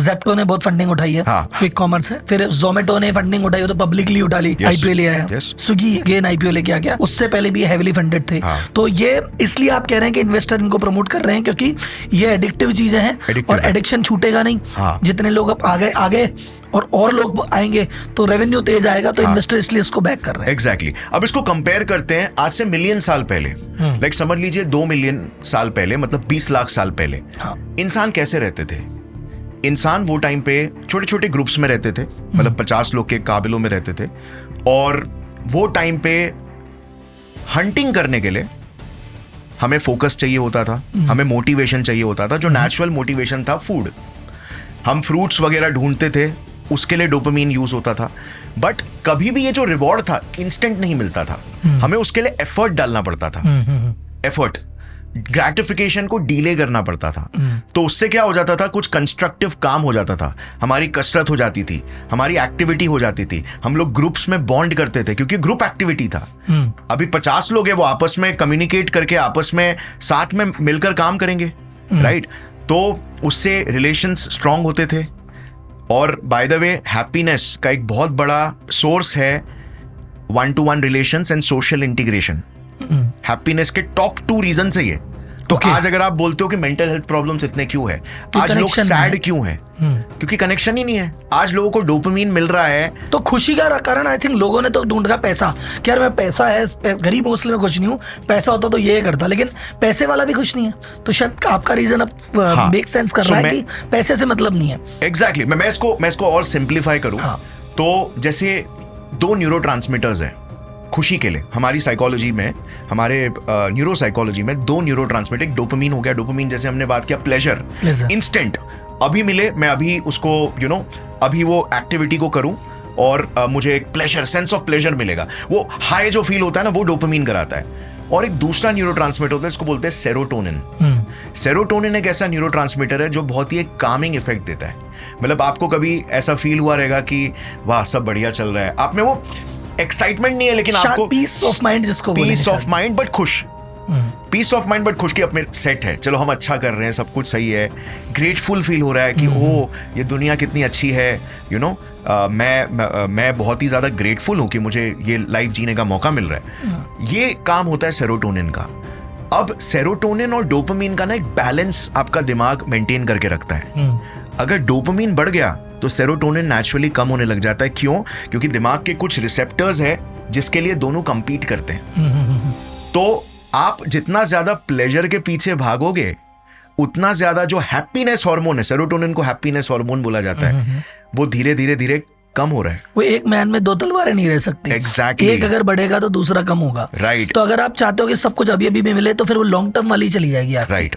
Zepto ने बहुत funding उठाई है, क्विक कॉमर्स है। फिर जोमेटो ने फंडिंग उठाई, तो पब्लिकली उठा ली, आईपीओ ले आया। स्विगी अगेन आईपीओ लेके आ गया, उससे पहले भी हेवीली फंडेड थे। तो ये इसलिए आप कह रहे हैं कि इन्वेस्टर इनको प्रमोट कर रहे हैं क्योंकि ये एडिक्टिव चीजें हैं और एडिक्शन छूटेगा नहीं। जितने लोग अब आगे और लोग आएंगे तो रेवेन्यू तेज आएगा, तो इन्वेस्टर इसलिए इसको बैक कर रहे हैं। एग्जैक्टली। अब इसको कंपेयर करते हैं आज से मिलियन साल पहले, लाइक समझ लीजिए 2 मिलियन साल पहले, मतलब 20 लाख साल पहले इंसान कैसे रहते थे। इंसान वो टाइम पे छोटे छोटे ग्रुप्स में रहते थे, मतलब 50 लोग के काबिलों में रहते थे, और वो टाइम पे हंटिंग करने के लिए हमें फोकस चाहिए होता था, हमें मोटिवेशन चाहिए होता था। जो नेचुरल मोटिवेशन था फूड, हम फ्रूट्स वगैरह ढूंढते थे, उसके लिए डोपामीन यूज होता था। बट कभी भी ये जो रिवॉर्ड था इंस्टेंट नहीं मिलता था, हमें उसके लिए एफर्ट डालना पड़ता था। एफर्ट, ग्रेटिफिकेशन को डिले करना पड़ता था। तो उससे क्या हो जाता था, कुछ कंस्ट्रक्टिव काम हो जाता था, हमारी कसरत हो जाती थी, हमारी एक्टिविटी हो जाती थी, हम लोग ग्रुप्स में बॉन्ड करते थे क्योंकि ग्रुप एक्टिविटी था। अभी 50 लोग हैं, वो आपस में कम्युनिकेट करके आपस में साथ में मिलकर काम करेंगे, राइट? तो उससे रिलेशंस स्ट्रांग होते थे। और बाय द वे हैप्पीनेस का एक बहुत बड़ा सोर्स है 1-to-1 relations and social integration. Happiness के टॉप 2 रीजन है ये। तो आज अगर आप बोलते हो कि मेंटल हेल्थ प्रॉब्लम्स इतने क्यों है, आज लोग सैड क्यों है, क्योंकि कनेक्शन ही नहीं है। आज लोगों को डोपामीन मिल रहा है, तो खुशी का कारण आई थिंक लोगों ने तो ढूंढ रहा पैसा कि यार मैं पैसा है, गरीब हूं इसलिए मैं खुश नहीं हूं, पैसा होता तो ये करता, लेकिन पैसे वाला भी खुश नहीं है। तो शायद आपका रीजन अब मेक सेंस कर रहा है कि पैसे से मतलब नहीं है। एग्जैक्टली। मैं इसको और सिंप्लीफाई करूं तो जैसे 2 न्यूरोट्रांसमीटर्स हैं खुशी के लिए हमारी साइकोलॉजी में, हमारे न्यूरो साइकोलॉजी में 2 न्यूरोट्रांसमीटर, एक डोपामीन हो गया। डोपामीन जैसे हमने बात किया प्लेजर, इंस्टेंट, अभी मिले मैं अभी उसको अभी वो एक्टिविटी को करूं और मुझे एक प्लेजर, सेंस ऑफ प्लेजर मिलेगा, वो हाई जो फील होता है ना, वो डोपामीन कराता है। और एक दूसरा न्यूरोट्रांसमीटर होता है, इसको बोलते हैं सेरोटोनिन। सेरोटोनिन एक ऐसा न्यूरोट्रांसमीटर है जो बहुत ही एक कामिंग इफेक्ट देता है। मतलब आपको कभी ऐसा फील हुआ रहेगा कि वाह सब बढ़िया चल रहा है, आप में वो एक्साइटमेंट नहीं है लेकिन आपको पीस ऑफ माइंड, जिसको पीस ऑफ माइंड बट खुश, पीस ऑफ माइंड बट खुश कि अपने सेट है, चलो हम अच्छा कर रहे हैं, सब कुछ सही है, ग्रेटफुल फील हो रहा है कि ओह ये दुनिया कितनी अच्छी है, मैं बहुत ही ज्यादा ग्रेटफुल हूं कि मुझे ये लाइफ जीने का मौका मिल रहा है। ये काम होता है सेरोटोनिन का। अब सेरोटोनिन और डोपामीन का ना एक बैलेंस आपका दिमाग मेंटेन करके रखता है। अगर डोपामीन बढ़ गया तो सेरोटोनिन नेचुरली कम होने लग जाता है। क्यों? क्योंकि दिमाग के कुछ रिसेप्टर्स है जिसके लिए दोनों कंपीट करते हैं। तो आप जितना ज्यादा प्लेजर के पीछे भागोगे उतना ज्यादा जो हैप्पीनेस हार्मोन है, सेरोटोनिन को हैप्पीनेस हार्मोन बोला जाता है, वो धीरे धीरे कम हो रहा है। वो एक मैन में 2 तलवारें नहीं रह सकती। Exactly. एक अगर बढ़ेगा तो दूसरा कम होगा। राइट। तो अगर आप चाहते हो कि सब कुछ अभी अभी में मिले तो फिर वो लॉन्ग टर्म वाली चली जाएगी। राइट।